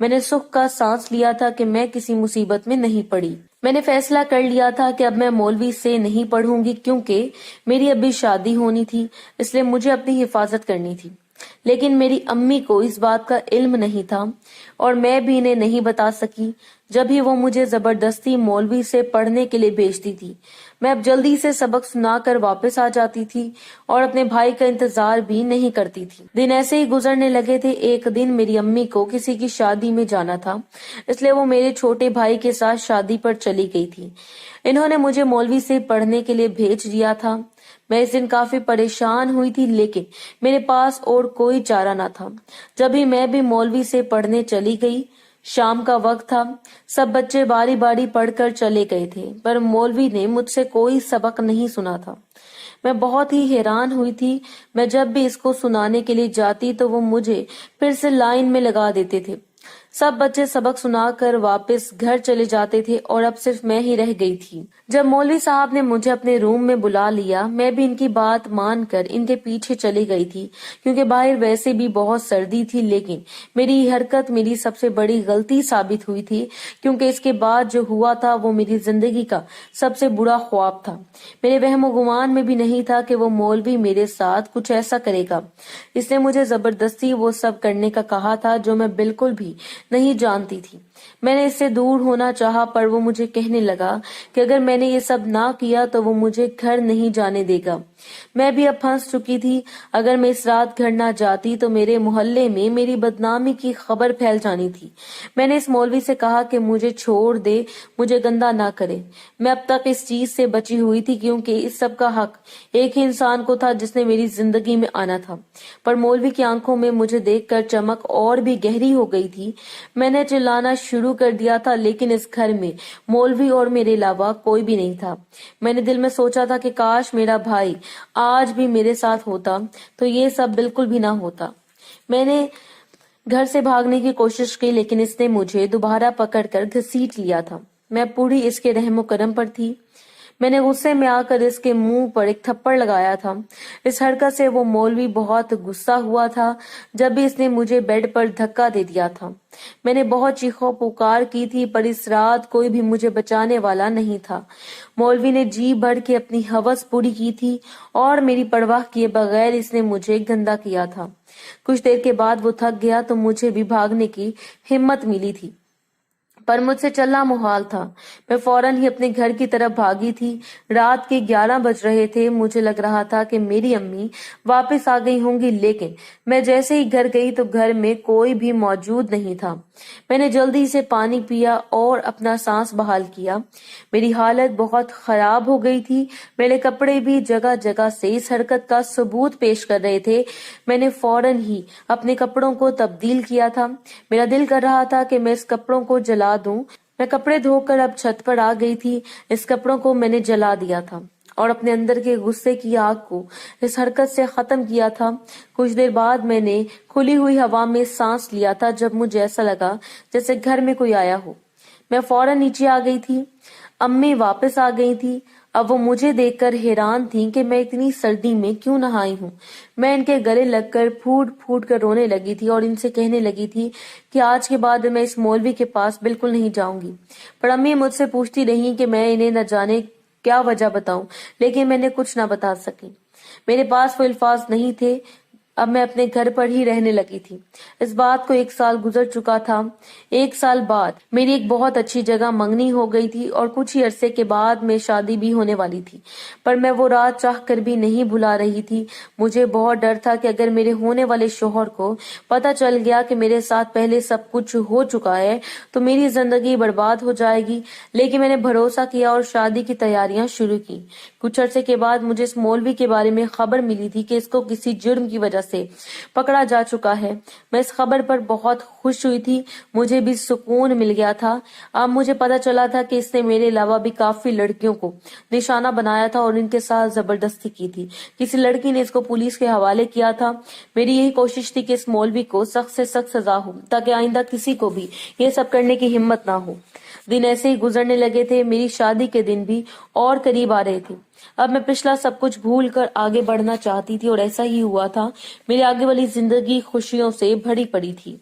میں نے سکھ کا سانس لیا تھا کہ میں کسی مصیبت میں نہیں پڑی۔ میں نے فیصلہ کر لیا تھا کہ اب میں مولوی سے نہیں پڑھوں گی، کیونکہ میری ابھی شادی ہونی تھی، اس لیے مجھے اپنی حفاظت کرنی تھی۔ لیکن میری امی کو اس بات کا علم نہیں تھا اور میں بھی انہیں نہیں بتا سکی، جب ہی وہ مجھے زبردستی مولوی سے پڑھنے کے لیے بھیجتی تھی۔ میں اب جلدی سے سبق سنا کر واپس آ جاتی تھی اور اپنے بھائی کا انتظار بھی نہیں کرتی تھی۔ دن ایسے ہی گزرنے لگے تھے۔ ایک دن میری امی کو کسی کی شادی میں جانا تھا، اس لیے وہ میرے چھوٹے بھائی کے ساتھ شادی پر چلی گئی تھی۔ انہوں نے مجھے مولوی سے پڑھنے کے لیے بھیج دیا تھا۔ میں اس دن کافی پریشان ہوئی تھی، لیکن میرے پاس اور کوئی چارہ نہ تھا۔ جب ہی میں بھی مولوی سے پڑھنے چلی گئی۔ شام کا وقت تھا، سب بچے باری باری پڑھ کر چلے گئے تھے، پر مولوی نے مجھ سے کوئی سبق نہیں سنا تھا۔ میں بہت ہی حیران ہوئی تھی۔ میں جب بھی اس کو سنانے کے لیے جاتی تو وہ مجھے پھر سے لائن میں لگا دیتے تھے۔ سب بچے سبق سنا کر واپس گھر چلے جاتے تھے اور اب صرف میں ہی رہ گئی تھی۔ جب مولوی صاحب نے مجھے اپنے روم میں بلا لیا، میں بھی ان کی بات مان کر ان کے پیچھے چلی گئی تھی، کیونکہ باہر ویسے بھی بہت سردی تھی۔ لیکن میری یہ حرکت میری سب سے بڑی غلطی ثابت ہوئی تھی، کیونکہ اس کے بعد جو ہوا تھا وہ میری زندگی کا سب سے برا خواب تھا۔ میرے وہم و گمان میں بھی نہیں تھا کہ وہ مولوی میرے ساتھ کچھ ایسا کرے گا۔ اس نے مجھے زبردستی وہ سب کرنے کا کہا تھا جو میں بالکل بھی نہیں جانتی تھی۔ میں نے اس سے دور ہونا چاہا، پر وہ مجھے کہنے لگا کہ اگر میں نے یہ سب نہ کیا تو وہ مجھے گھر نہیں جانے دے گا۔ میں بھی اب پھنس چکی تھی۔ اگر میں اس رات گھر نہ جاتی تو میرے محلے میں میری بدنامی کی خبر پھیل جانی تھی۔ میں نے اس مولوی سے کہا کہ مجھے چھوڑ دے، مجھے گندا نہ کرے۔ میں اب تک اس چیز سے بچی ہوئی تھی، کیونکہ اس سب کا حق ایک ہی انسان کو تھا جس نے میری زندگی میں آنا تھا۔ پر مولوی کی آنکھوں میں مجھے دیکھ کر چمک اور بھی گہری ہو گئی تھی۔ میں نے چلانا شروع کر دیا تھا، لیکن اس گھر میں مولوی اور میرے علاوہ کوئی بھی نہیں تھا۔ میں نے دل میں سوچا تھا کہ کاش میرا بھائی آج بھی میرے ساتھ ہوتا تو یہ سب بالکل بھی نہ ہوتا۔ میں نے گھر سے بھاگنے کی کوشش کی، لیکن اس نے مجھے دوبارہ پکڑ کر گھسیٹ لیا تھا۔ میں پوری اس کے رحم و کرم پر تھی۔ میں نے غصے میں آ کر اس کے منہ پر ایک تھپڑ لگایا تھا۔ اس حرکت سے وہ مولوی بہت غصہ ہوا تھا، جب بھی اس نے مجھے بیڈ پر دھکا دے دیا تھا۔ میں نے بہت چیخو پکار کی تھی، پر اس رات کوئی بھی مجھے بچانے والا نہیں تھا۔ مولوی نے جی بھر کے اپنی ہوس پوری کی تھی اور میری پرواہ کیے بغیر اس نے مجھے گندا کیا تھا۔ کچھ دیر کے بعد وہ تھک گیا تو مجھے بھی بھاگنے کی ہمت ملی تھی، پر مجھ سے چلنا محال تھا۔ میں فوراً ہی اپنے گھر کی طرف بھاگی تھی۔ رات کے 11 بج رہے تھے۔ مجھے لگ رہا تھا کہ میری امی واپس آ گئی ہوں گی، لیکن میں جیسے ہی گھر گئی تو گھر میں کوئی بھی موجود نہیں تھا۔ میں نے جلدی سے پانی پیا اور اپنا سانس بحال کیا۔ میری حالت بہت خراب ہو گئی تھی۔ میرے کپڑے بھی جگہ جگہ سے اس حرکت کا ثبوت پیش کر رہے تھے۔ میں نے فوراً ہی اپنے کپڑوں کو تبدیل کیا تھا۔ میرا دل کر رہا تھا کہ میں اس کپڑوں کو جلا دوں۔ میں کپڑے دھو کر اب چھت پر آ گئی تھی۔ اس کپڑوں کو میں نے جلا دیا تھا اور اپنے اندر کے غصے کی آگ کو اس حرکت سے ختم کیا تھا۔ کچھ دیر بعد میں نے کھلی ہوئی ہوا میں سانس لیا تھا، جب مجھے ایسا لگا جیسے گھر میں کوئی آیا ہو۔ میں فوراً نیچے آ گئی تھی۔ امی واپس آ گئی تھی۔ اب وہ مجھے دیکھ کر حیران تھیں کہ میں اتنی سردی میں کیوں نہائی ہوں۔ میں ان کے گلے لگ کر پھوٹ پھوٹ کر رونے لگی تھی اور ان سے کہنے لگی تھی کہ آج کے بعد میں اس مولوی کے پاس بالکل نہیں جاؤں گی۔ پر امی مجھ سے پوچھتی رہیں کہ میں انہیں نہ جانے کیا وجہ بتاؤں، لیکن میں نے کچھ نہ بتا سکی۔ میرے پاس وہ الفاظ نہیں تھے۔ اب میں اپنے گھر پر ہی رہنے لگی تھی۔ اس بات کو 1 سال گزر چکا تھا۔ 1 سال بعد میری ایک بہت اچھی جگہ منگنی ہو گئی تھی اور کچھ ہی عرصے کے بعد میں شادی بھی ہونے والی تھی، پر میں وہ رات چاہ کر بھی نہیں بھلا رہی تھی۔ مجھے بہت ڈر تھا کہ اگر میرے ہونے والے شوہر کو پتہ چل گیا کہ میرے ساتھ پہلے سب کچھ ہو چکا ہے تو میری زندگی برباد ہو جائے گی، لیکن میں نے بھروسہ کیا اور شادی کی تیاریاں شروع کی۔ کچھ عرصے کے بعد مجھے اس مولوی کے بارے میں خبر ملی تھی کہ اس کو کسی جرم کی وجہ سے پکڑا جا چکا ہے۔ میں اس خبر پر بہت خوش ہوئی تھی۔ مجھے بھی سکون مل گیا تھا۔ اب مجھے پتا چلا تھا کہ اس نے میرے علاوہ بھی کافی لڑکیوں کو نشانہ بنایا تھا اور ان کے ساتھ زبردستی کی تھی۔ کسی لڑکی نے اس کو پولیس کے حوالے کیا تھا۔ میری یہی کوشش تھی کہ اس مولوی کو سخت سے سخت سزا ہو، تاکہ آئندہ کسی کو بھی یہ سب کرنے کی ہمت نہ ہو۔ دن ایسے ہی گزرنے لگے تھے۔ میری شادی کے دن بھی اور قریب آ رہے تھے۔ اب میں پچھلا سب کچھ بھول کر آگے بڑھنا چاہتی تھی اور ایسا ہی ہوا تھا۔ میرے آگے والی زندگی خوشیوں سے بھری پڑی تھی۔